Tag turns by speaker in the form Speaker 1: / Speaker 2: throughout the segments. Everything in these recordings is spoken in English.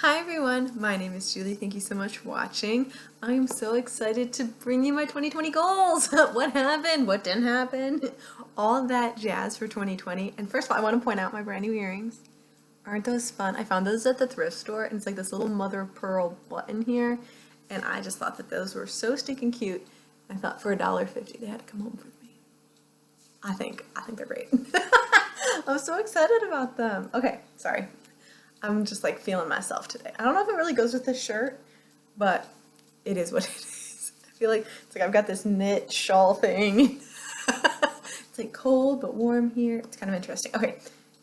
Speaker 1: Hi everyone, my name is Julie. Thank you so much for watching. I am so excited to bring you my 2020 goals. What happened? What didn't happen? All that jazz for 2020. And first of all, I want to point out my brand new earrings. Aren't those fun? I found those at the thrift store and it's like this little mother of pearl button here. And I just thought that those were so stinking cute. I thought for $1.50 they had to come home with me. I think they're great. I'm so excited about them. Okay, sorry. I'm just like feeling myself today. I don't know if it really goes with this shirt, but it is what it is. I feel like it's like I've got this knit shawl thing. It's like cold but warm here. It's kind of interesting. Okay,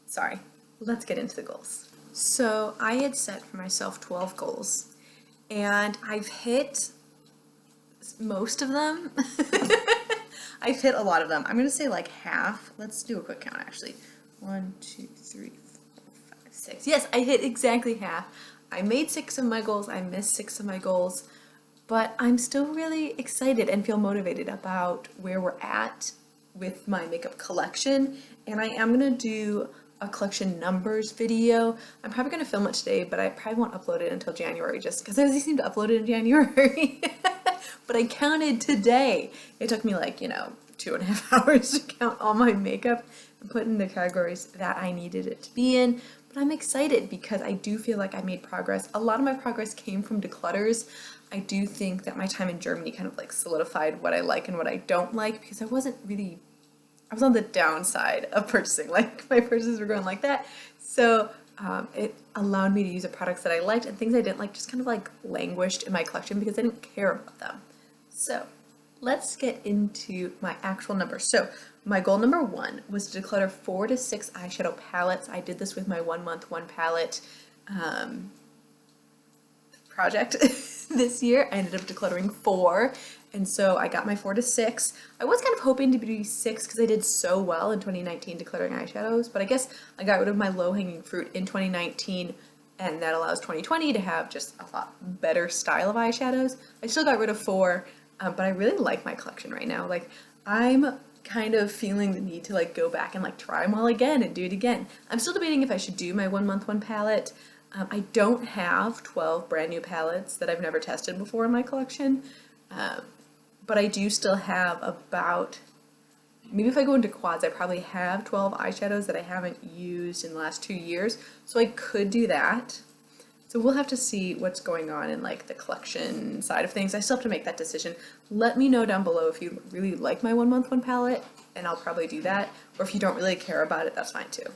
Speaker 1: sorry. Let's get into the goals. So I had set for myself 12 goals, and I've hit most of them. I've hit a lot of them. I'm going to say like half. Let's do a quick count actually. 1, 2, 3, 4, 5, 6. Yes, I hit exactly half. I made 6 of my goals. I missed 6 of my goals. But I'm still really excited and feel motivated about where we're at with my makeup collection. And I am going to do a collection numbers video. I'm probably going to film it today, but I probably won't upload it until January just because I always seem to upload it in January. But I counted today. It took me like, 2.5 hours to count all my makeup and put in the categories that I needed it to be in. But I'm excited because I do feel like I made progress. A lot of my progress came from declutters. I do think that my time in Germany kind of like solidified what I like and what I don't like because I was on the downside of purchasing. Like my purchases were going like that. So it allowed me to use the products that I liked, and things I didn't like just kind of like languished in my collection because I didn't care about them. So let's get into my actual numbers. So my goal number 1 was to declutter 4 to 6 eyeshadow palettes. I did this with my 1 month, 1 palette project this year. I ended up decluttering 4, and so I got my 4 to 6. I was kind of hoping to be 6 because I did so well in 2019 decluttering eyeshadows, but I guess I got rid of my low-hanging fruit in 2019, and that allows 2020 to have just a lot better style of eyeshadows. I still got rid of 4, but I really like my collection right now. Like, I'm kind of feeling the need to like go back and like try them all again and do it again. I'm still debating if I should do my 1 month, 1 palette. I don't have 12 brand new palettes that I've never tested before in my collection, but I do still have about, maybe if I go into quads, I probably have 12 eyeshadows that I haven't used in the last 2 years, so I could do that. So we'll have to see what's going on in like the collection side of things. I still have to make that decision. Let me know down below if you really like my 1 month, 1 palette, and I'll probably do that, or if you don't really care about it, that's fine too.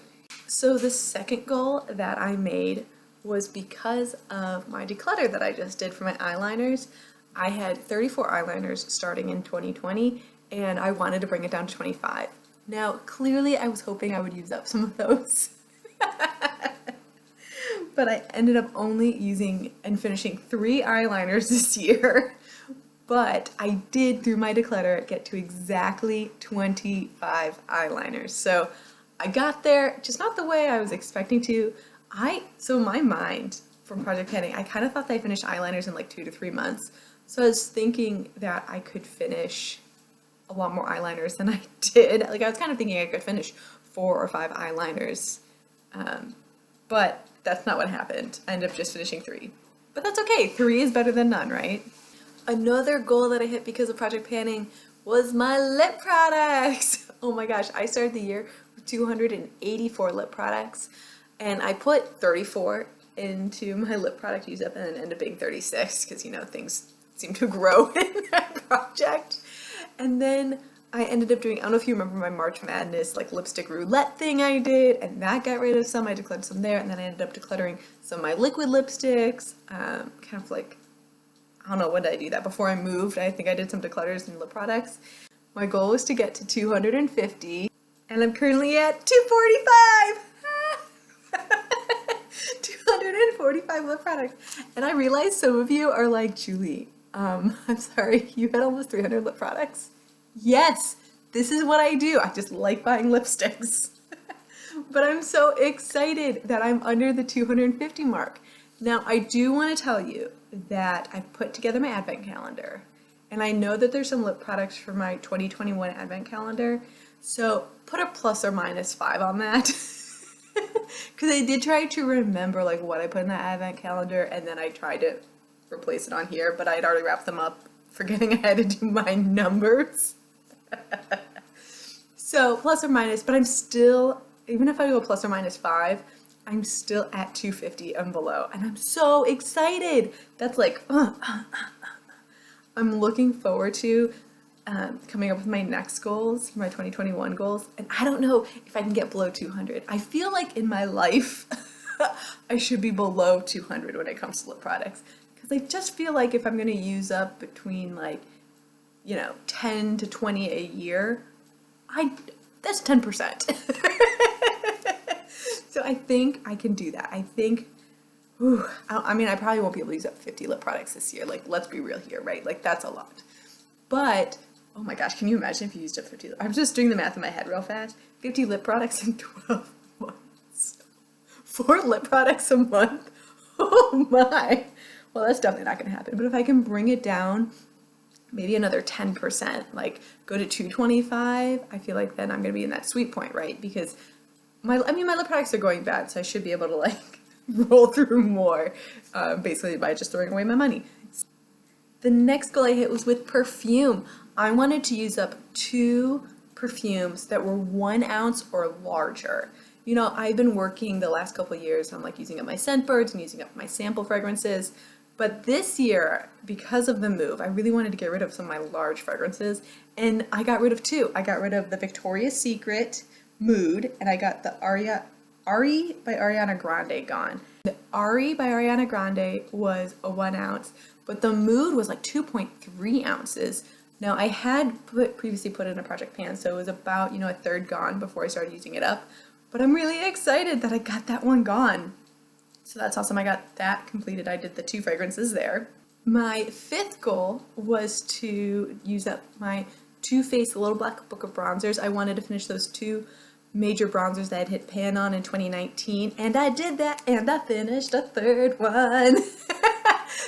Speaker 1: So the second goal that I made was because of my declutter that I just did for my eyeliners. I had 34 eyeliners starting in 2020, and I wanted to bring it down to 25. Now, clearly I was hoping I would use up some of those. But I ended up only using and finishing 3 eyeliners this year. But I did, through my declutter, get to exactly 25 eyeliners. So I got there, just not the way I was expecting to. So in my mind, from project planning, I kind of thought that I finished eyeliners in like 2 to 3 months. So I was thinking that I could finish a lot more eyeliners than I did. Like I was kind of thinking I could finish 4 or 5 eyeliners. But that's not what happened. I ended up just finishing 3. But that's okay. 3 is better than none, right? Another goal that I hit because of project planning was my lip products. Oh my gosh, I started the year with 284 lip products, and I put 34 into my lip product use up and then ended up being 36 because, things seem to grow in that project. And then I ended up doing, I don't know if you remember my March Madness like lipstick roulette thing I did, and that got rid of some. I decluttered some there, and then I ended up decluttering some of my liquid lipsticks, kind of like, I don't know, when did I do that? Before I moved, I think I did some declutters and lip products. My goal was to get to 250, and I'm currently at 245! 245 lip products. And I realize some of you are like, Julie, I'm sorry, you had almost 300 lip products. Yes, this is what I do. I just like buying lipsticks. But I'm so excited that I'm under the 250 mark. Now, I do want to tell you that I put together my advent calendar, and I know that there's some lip products for my 2021 advent calendar, so put a plus or minus 5 on that. Because I did try to remember like what I put in that advent calendar, and then I tried to replace it on here, but I'd already wrapped them up, forgetting I had to do my numbers. So plus or minus, but I'm still, even if I go plus or minus 5, I'm still at 250 and below, and I'm so excited. That's like, I'm looking forward to coming up with my next goals, my 2021 goals, and I don't know if I can get below 200. I feel like in my life, I should be below 200 when it comes to lip products, because I just feel like if I'm going to use up between like, 10 to 20 a year, that's 10%. So I think I can do that. I think, I mean, I probably won't be able to use up 50 lip products this year. Like, let's be real here, right? Like, that's a lot. But, oh my gosh, can you imagine if you used up 50? I'm just doing the math in my head real fast. 50 lip products in 12 months. 4 lip products a month. Oh my. Well, that's definitely not going to happen. But if I can bring it down maybe another 10%, like go to 225, I feel like then I'm going to be in that sweet point, right? Because my lip products are going bad, so I should be able to like roll through more, basically by just throwing away my money. The next goal I hit was with perfume. I wanted to use up 2 perfumes that were 1 ounce or larger. I've been working the last couple of years on like using up my scent birds and using up my sample fragrances. But this year, because of the move, I really wanted to get rid of some of my large fragrances, and I got rid of 2. I got rid of the Victoria's Secret Mood, and I got the Ari by Ariana Grande gone. The Ari by Ariana Grande was a 1 ounce, but the Mood was like 2.3 ounces. Now, I had previously put it in a project pan, so it was about, a third gone before I started using it up. But I'm really excited that I got that one gone. So that's awesome. I got that completed. I did the 2 fragrances there. My 5th goal was to use up my Too Faced Little Black Book of Bronzers. I wanted to finish those 2 major bronzers that I'd hit pan on in 2019, and I did that, and I finished a 3rd one.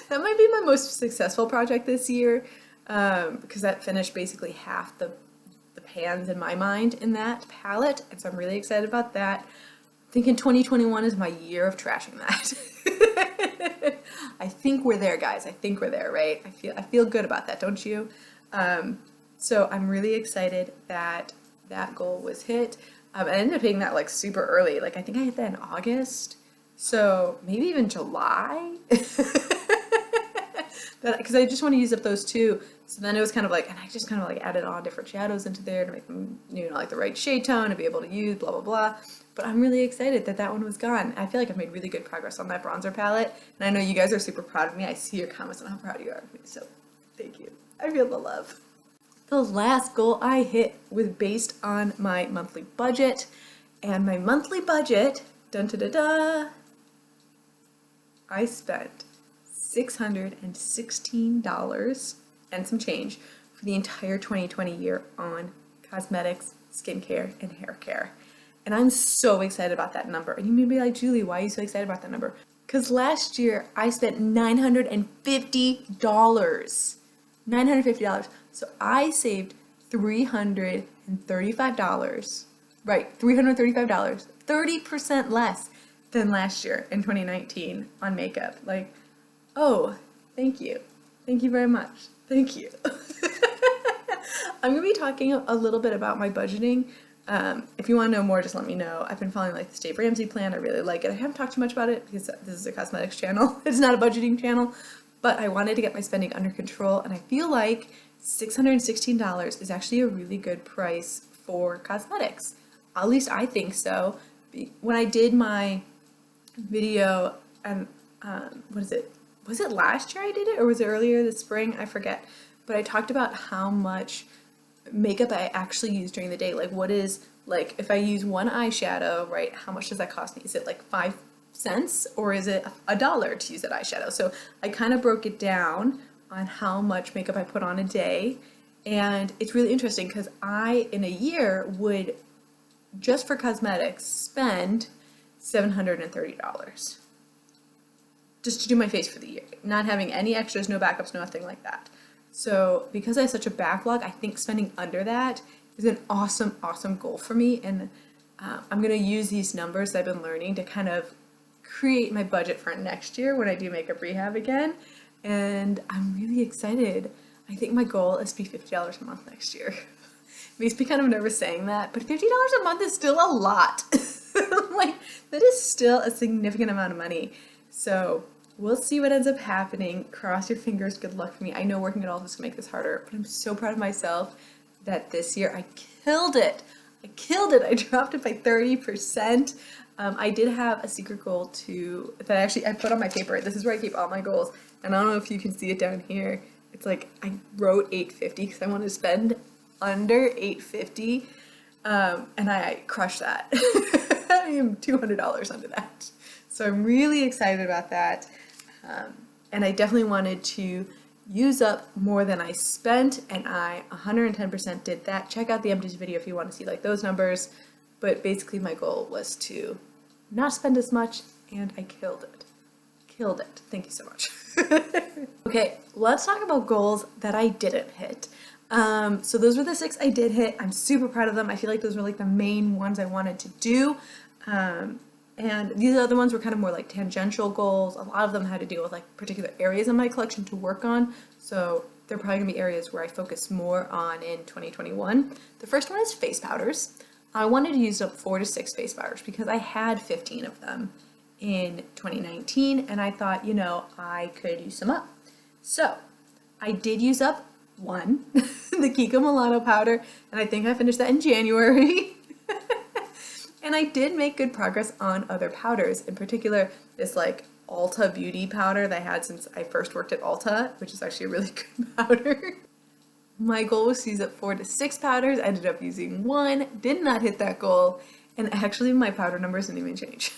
Speaker 1: That might be my most successful project this year, because that finished basically half the pans in my mind in that palette, and so I'm really excited about that. Thinking 2021 is my year of trashing that. I think we're there, guys. I think we're there, right? I feel good about that, don't you? So I'm really excited that that goal was hit. I ended up hitting that like super early. Like I think I hit that in August. So maybe even July. Because I just want to use up those 2. So then it was kind of like, and I just kind of like added on different shadows into there to make them, like the right shade tone and be able to use blah, blah, blah. But I'm really excited that that one was gone. I feel like I've made really good progress on that bronzer palette. And I know you guys are super proud of me. I see your comments on how proud you are of me. So thank you. I feel the love. The last goal I hit was based on my monthly budget. And my monthly budget, dun da da da, I spent $616 and some change for the entire 2020 year on cosmetics, skincare, and hair care. And I'm so excited about that number. And you may be like, Julie, why are you so excited about that number? Because last year I spent $950. $950. So I saved $335. Right, $335. 30% less than last year in 2019 on makeup. Like, oh, thank you. Thank you very much. Thank you. I'm going to be talking a little bit about my budgeting. If you want to know more, just let me know. I've been following like the Dave Ramsey plan. I really like it. I haven't talked too much about it because this is a cosmetics channel. It's not a budgeting channel, but I wanted to get my spending under control, and I feel like $616 is actually a really good price for cosmetics. At least I think so. When I did my video, and what is it? Was it last year I did it, or was it earlier this spring? I forget. But I talked about how much makeup I actually use during the day. Like, what is, like, if I use one eyeshadow, right, how much does that cost me? Is it like 5 cents, or is it $1 to use that eyeshadow? So I kind of broke it down on how much makeup I put on a day. And it's really interesting because I, in a year, would, just for cosmetics, spend $730. Just to do my face for the year. Not having any extras, no backups, nothing like that. So because I have such a backlog, I think spending under that is an awesome, awesome goal for me. And I'm gonna use these numbers that I've been learning to kind of create my budget for next year when I do makeup rehab again. And I'm really excited. I think my goal is to be $50 a month next year. Makes me kind of nervous saying that, but $50 a month is still a lot. Like, that is still a significant amount of money. So we'll see what ends up happening. Cross your fingers, good luck for me. I know working at all this can make this harder, but I'm so proud of myself that this year I killed it. I killed it. I dropped it by 30%. I did have a secret goal too that I put on my paper. This is where I keep all my goals. And I don't know if you can see it down here. It's like I wrote $850 because I want to spend under $850. And I crushed that. I am $200 under that. So I'm really excited about that. And I definitely wanted to use up more than I spent, and I 110% did that. Check out the empties video if you want to see like those numbers. But basically my goal was to not spend as much, and I killed it. Killed it. Thank you so much. Okay, let's talk about goals that I didn't hit. So those were the 6 I did hit. I'm super proud of them. I feel like those were like the main ones I wanted to do. And these other ones were kind of more like tangential goals. A lot of them had to deal with like particular areas in my collection to work on. So they're probably gonna be areas where I focus more on in 2021. The first one is face powders. I wanted to use up 4 to 6 face powders because I had 15 of them in 2019, and I thought, you know, I could use some up. So I did use up one, the Kiko Milano powder, and I think I finished that in January. And I did make good progress on other powders, in particular this like Ulta Beauty powder that I had since I first worked at Ulta, which is actually a really good powder. My goal was to use up 4 to 6 powders. I ended up using 1, did not hit that goal, and actually my powder numbers didn't even change.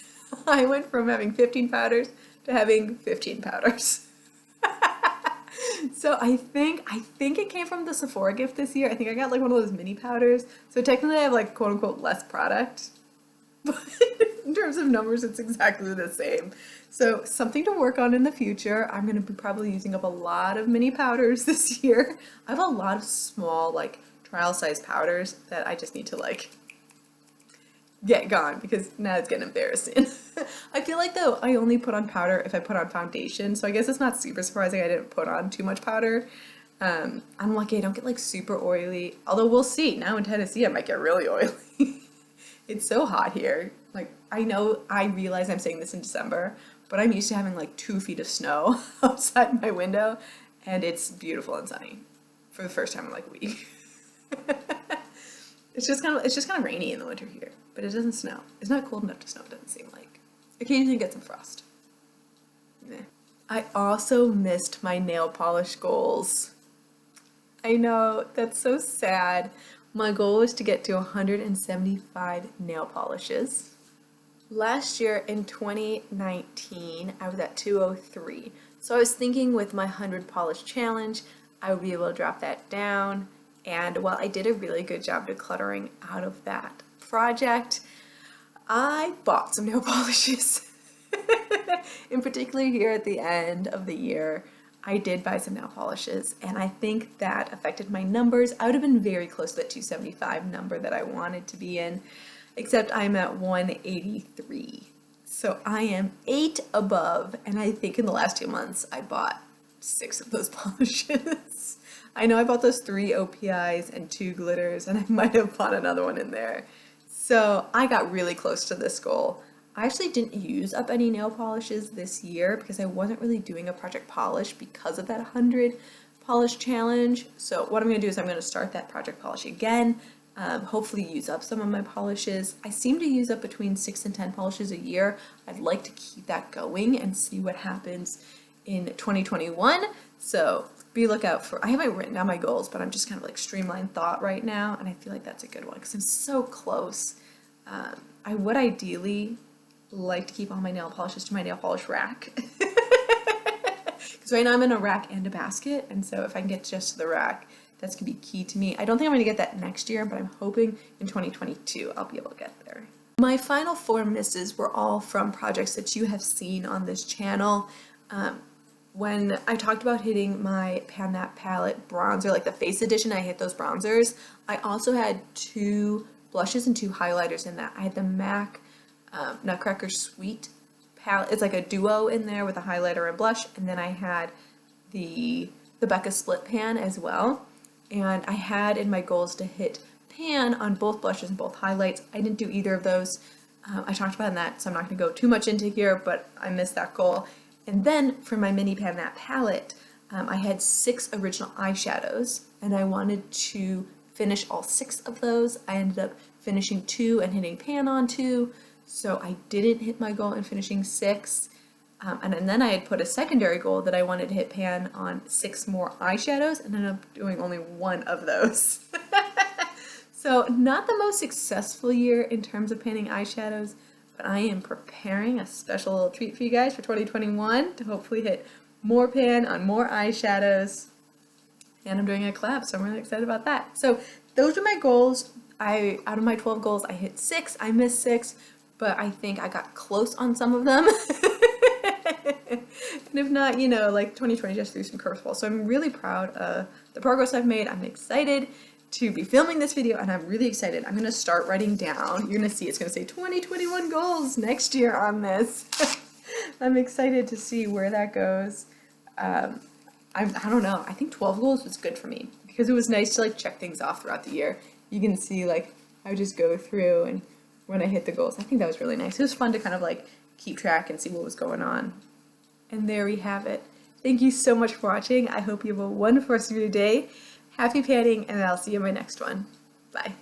Speaker 1: I went from having 15 powders to having 15 powders. So I think it came from the Sephora gift this year. I think I got like one of those mini powders. So technically I have like quote unquote less product. But in terms of numbers, it's exactly the same. So something to work on in the future. I'm going to be probably using up a lot of mini powders this year. I have a lot of small like trial size powders that I just need to like get gone because now it's getting embarrassing. I feel like though I only put on powder if I put on foundation, so I guess it's not super surprising I didn't put on too much powder. I'm lucky I don't get like super oily, although we'll see. Now in Tennessee I might get really oily. It's so hot here. Like, I realize I'm saying this in December, but I'm used to having like 2 feet of snow outside my window, and it's beautiful and sunny for the first time in like a week. It's just kind of rainy in the winter here, but it doesn't snow. It's not cold enough to snow, it doesn't seem like. Occasionally get some frost. Meh. I also missed my nail polish goals. I know, that's so sad. My goal was to get to 175 nail polishes. Last year in 2019, I was at 203. So I was thinking with my 100 polish challenge, I would be able to drop that down. And while I did a really good job decluttering out of that project, I bought some nail polishes. In particular here at the end of the year, I did buy some nail polishes, and I think that affected my numbers. I would have been very close to that 275 number that I wanted to be in, except I'm at 183. So I am 8 above, and I think in the last 2 months I bought 6 of those polishes. I know I bought those 3 OPIs and 2 glitters, and I might have bought another one in there. So I got really close to this goal. I actually didn't use up any nail polishes this year because I wasn't really doing a project polish because of that 100 polish challenge. So what I'm going to do is I'm going to start that project polish again, hopefully use up some of my polishes. I seem to use up between 6 and 10 polishes a year. I'd like to keep that going and see what happens in 2021. So be lookout for, I haven't written down my goals, but I'm just kind of like streamlined thought right now, and I feel like that's a good one because I'm so close. I would ideally like to keep all my nail polishes to my nail polish rack. Because right now I'm in a rack and a basket, and so if I can get just to the rack, that's gonna be key to me. I don't think I'm gonna get that next year, but I'm hoping in 2022 I'll be able to get there. My final 4 misses were all from projects that you have seen on this channel. When I talked about hitting my Pan That palette bronzer, like the face edition, I hit those bronzers. I also had 2 blushes and 2 highlighters in that. I had the MAC Nutcracker Sweet palette. It's like a duo in there with a highlighter and blush, and then I had the Becca Split Pan as well. And I had in my goals to hit pan on both blushes and both highlights. I didn't do either of those. I talked about that, so I'm not going to go too much into here, but I missed that goal. And then for my mini pan, that palette, I had 6 original eyeshadows, and I wanted to finish all 6 of those. I ended up finishing 2 and hitting pan on 2, so I didn't hit my goal in finishing 6. And then I had put a secondary goal that I wanted to hit pan on 6 more eyeshadows, and ended up doing only 1 of those. So not the most successful year in terms of panning eyeshadows, but I am preparing a special little treat for you guys for 2021 to hopefully hit more pan on more eyeshadows. And I'm doing a collab, so I'm really excited about that. So those are my goals. Out of my 12 goals, I hit 6. I missed 6, but I think I got close on some of them. And if not, you know, like 2020 just threw some curveballs. So I'm really proud of the progress I've made. I'm excited to be filming this video, and I'm really excited. I'm going to start writing down. You're going to see it's going to say 2021 goals next year on this. I'm excited to see where that goes. I don't know. I think 12 goals was good for me because it was nice to like check things off throughout the year. You can see like I would just go through and when I hit the goals. I think that was really nice. It was fun to kind of like keep track and see what was going on. And there we have it. Thank you so much for watching. I hope you have a wonderful rest of your day. Happy panning, and I'll see you in my next one. Bye.